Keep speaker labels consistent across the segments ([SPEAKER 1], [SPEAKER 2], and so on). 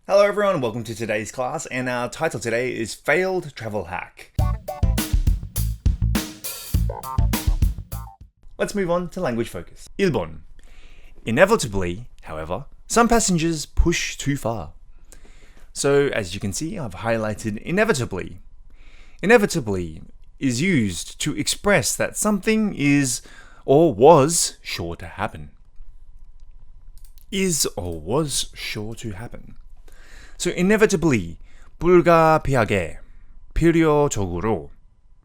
[SPEAKER 1] Hello everyone, welcome to today's class, and our title today is Failed Travel Hack. Let's move on to language focus. 1번. Inevitably, however, some passengers push too far. So, as you can see, I've highlighted inevitably. Inevitably is used to express that something is or was sure to happen. Is or was sure to happen. So inevitably, 불가피하게, 필요적으로,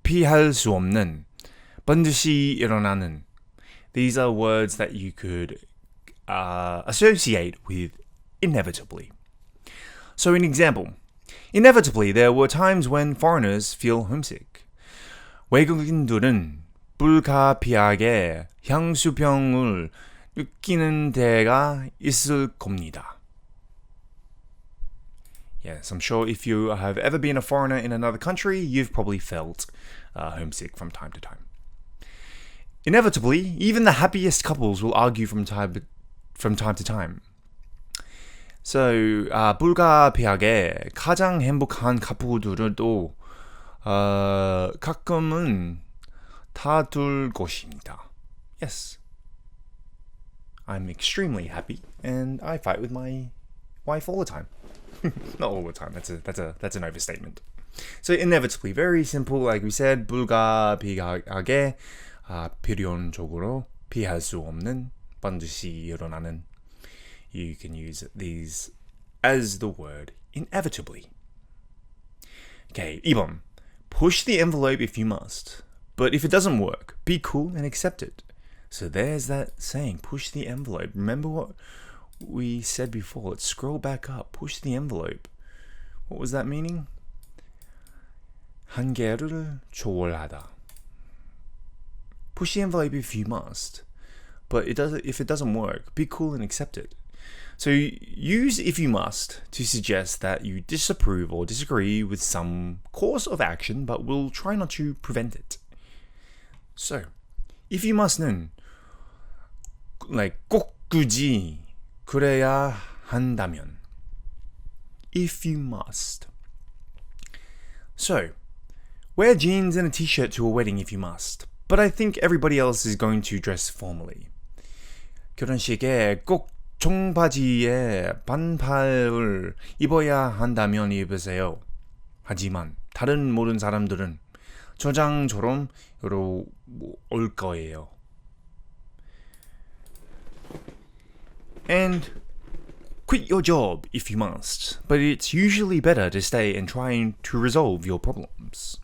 [SPEAKER 1] 피할 수 없는, 반드시 일어나는. These are words that you could associate with inevitably. So an example, inevitably there were times when foreigners feel homesick. 외국인들은 불가피하게 향수병을 느끼는 때가 있을 겁니다. Yes, I'm sure if you have ever been a foreigner in another country, you've probably felt homesick from time to time. Inevitably, even the happiest couples will argue from time to time. So, 불가피하게 가장 행복한 커플들도 가끔은 다툴 것입니다. Yes. I'm extremely happy, and I fight with my wife all the time. Not all the time. That's an overstatement. So inevitably, very simple. Like we said, 불가피하게 필연적으로 피할 수 없는 반드시 일어나는. You can use these as the word inevitably. Okay, 2번. Push the envelope if you must, but if it doesn't work, be cool and accept it. So there's that saying, push the envelope. Remember what we said before? Let's scroll back up. Push the envelope. What was that meaning? 한계를 초월하다. Push the envelope if you must, but if it doesn't work, be cool and accept it. So use if you must to suggest that you disapprove or disagree with some course of action, but will try not to prevent it. So, if you must는 like 꼭 굳이 그래야 한다면. If you must. So, wear jeans and a t-shirt to a wedding if you must, but I think everybody else is going to dress formally. 결혼식에 꼭 청바지에 반팔을 입어야 한다면 입으세요. 하지만 다른 모든 사람들은 저장처럼 올 거예요. And quit your job if you must, but it's usually better to stay and try to resolve your problems.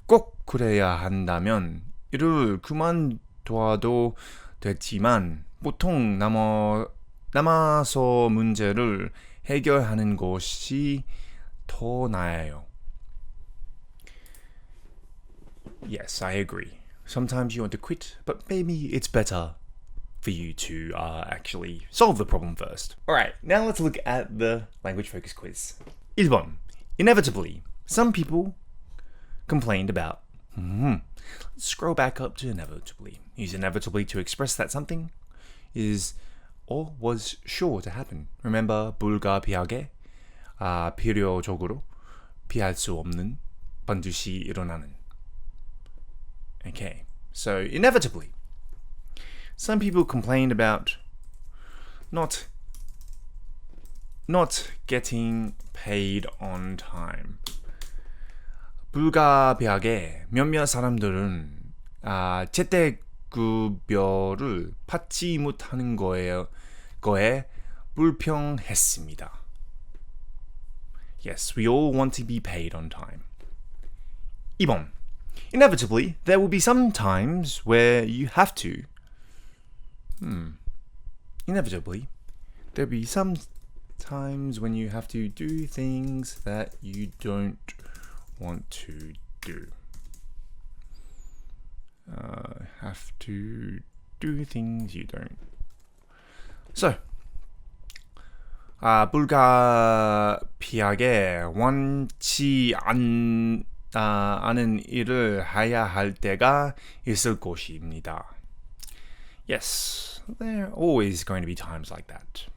[SPEAKER 1] 꼭 그래야 한다면 일을 그만둬도 되지만 보통 남아서 문제를 해결하는 것이 더 나아요. Yes, I agree. Sometimes you want to quit, but maybe it's better for you to actually solve the problem first. Alright, now let's look at the language focus quiz. 1번. Inevitably, some people complained about. Let's scroll back up to inevitably. Use inevitably to express that something is or was sure to happen. Remember, 불가피하게, 필요적으로, 피할 수 없는, 반드시 일어나는. Okay, so inevitably, some people complained about not getting paid on time. 불가피하게 몇몇 사람들은 재택급여를 받지 못하는 거에 불평했습니다. Yes, we all want to be paid on time. 2번. Inevitably, there will be some times where you have to. Inevitably, there'll be some times when you have to do things that you don't want to do. Have to do things you don't. So, 불가피하게 원치 않은 일을 해야 할 때가 있을 것입니다. Yes, there are always going to be times like that.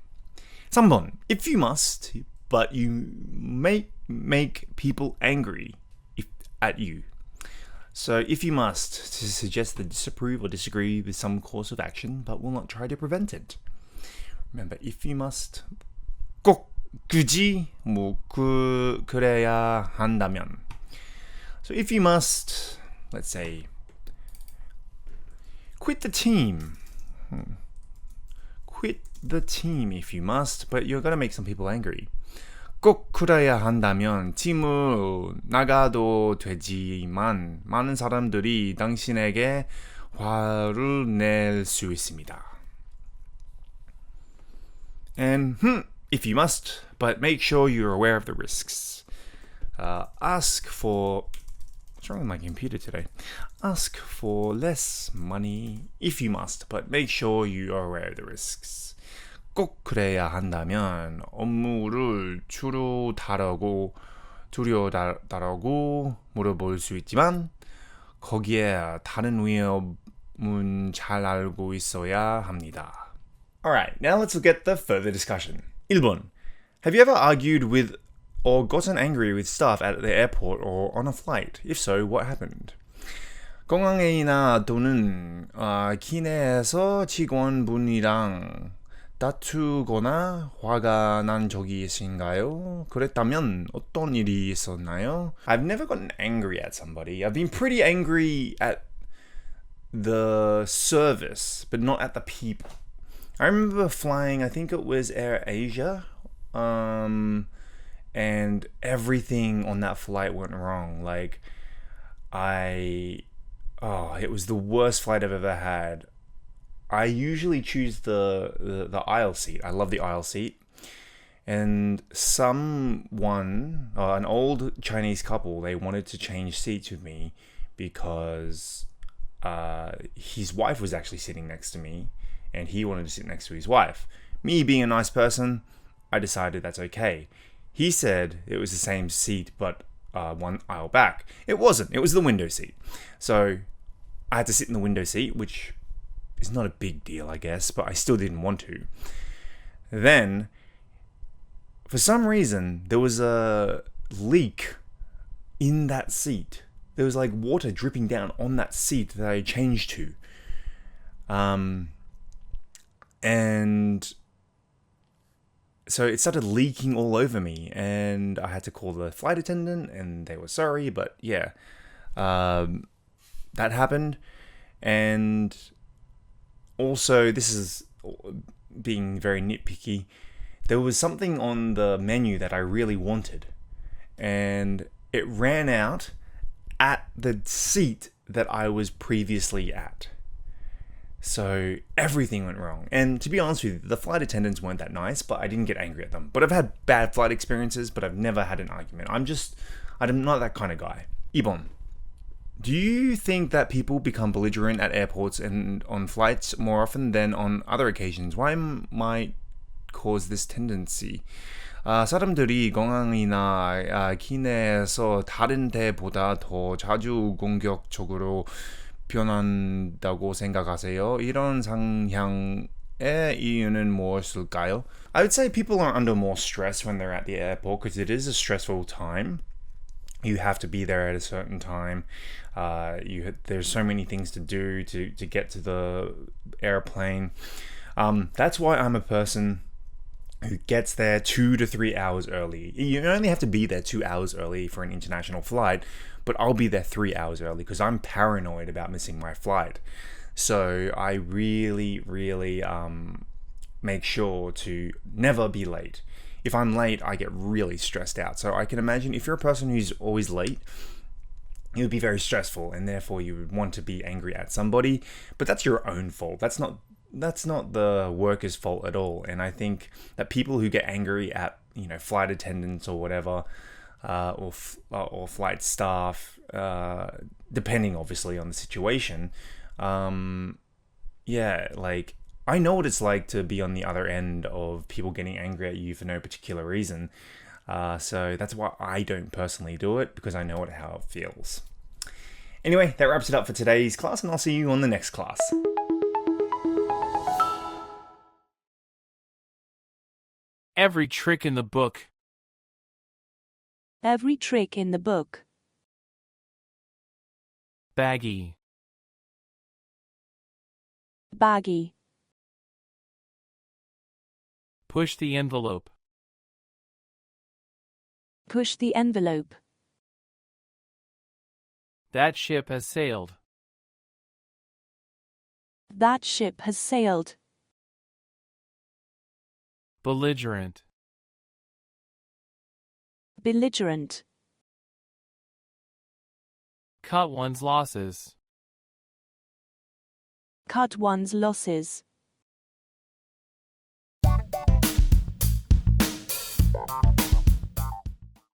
[SPEAKER 1] 3번, if you must, but you may make people angry at you. So if you must, to suggest that disapprove or disagree with some course of action, but will not try to prevent it. Remember, if you must, 꼭 굳이 그래야 한다면. So if you must, let's say, quit the team. Quit the team if you must, but you're going to make some people angry. 꼭 그래야 한다면 팀을 나가도 되지만 많은 사람들이 당신에게 화를 낼 수 있습니다. And if you must, but make sure you're aware of the risks. Ask for... What's wrong with my computer today? Ask for less money if you must, but make sure you are aware of the risks. 꼭 그래야 한다면 업무를 줄여달라고 물어볼 수 있지만 거기에 다른 위험은 잘 알고 있어야 합니다. Alright, now let's look at the further discussion. 1번. Have you ever argued with or gotten angry with staff at the airport or on a flight? If so, what happened? 공항이나 또는 기내에서 직원분이랑 다투거나 화가 난 적이 있으신가요? 그랬다면 어떤 일이 있었나요? I've never gotten angry at somebody. I've been pretty angry at the service, but not at the people. I remember flying, I think it was Air Asia, and everything on that flight went wrong. Like, it was the worst flight I've ever had. I usually choose the aisle seat. I love the aisle seat. And an old Chinese couple, they wanted to change seats with me because his wife was actually sitting next to me and he wanted to sit next to his wife. Me being a nice person, I decided that's okay. He said it was the same seat but one aisle back. It wasn't. It was the window seat. So I had to sit in the window seat, which is not a big deal, I guess, but I still didn't want to. Then, for some reason, there was a leak in that seat. There was like water dripping down on that seat that I changed to. And so it started leaking all over me, and I had to call the flight attendant, and they were sorry, but yeah, that happened. And also, this is being very nitpicky, there was something on the menu that I really wanted, and it ran out at the seat that I was previously at. So everything went wrong. And to be honest with you, the flight attendants weren't that nice, but I didn't get angry at them. But I've had bad flight experiences, but I've never had an argument. I'm not that kind of guy. 2번. Do you think that people become belligerent at airports and on flights more often than on other occasions? Why might cause this tendency? 사람들이 공항이나 기내에서 다른 데보다 더 자주 공격적으로 변한다고 생각하세요? 이런 상향의 이유는 무엇일까요? I would say people are under more stress when they're at the airport because it is a stressful time. You have to be there at a certain time. There's so many things to do to get to the airplane. That's why I'm a person who gets there 2 to 3 hours early. You only have to be there 2 hours early for an international flight, but I'll be there 3 hours early because I'm paranoid about missing my flight. So I really, really make sure to never be late. If I'm late, I get really stressed out. So I can imagine if you're a person who's always late, it would be very stressful, and therefore you would want to be angry at somebody. But that's your own fault. That's not the worker's fault at all. And I think that people who get angry at flight attendants or whatever, or flight staff, depending obviously on the situation, I know what it's like to be on the other end of people getting angry at you for no particular reason. So that's why I don't personally do it, because I know how it feels. Anyway, that wraps it up for today's class, and I'll see you on the next class.
[SPEAKER 2] Every trick in the book Every trick in the book.
[SPEAKER 3] Baggy.
[SPEAKER 2] Baggy.
[SPEAKER 3] Push the envelope.
[SPEAKER 2] Push the envelope.
[SPEAKER 3] That ship has sailed.
[SPEAKER 2] That ship has sailed.
[SPEAKER 3] Belligerent.
[SPEAKER 2] Belligerent.
[SPEAKER 3] Cut one's losses.
[SPEAKER 2] Cut one's losses.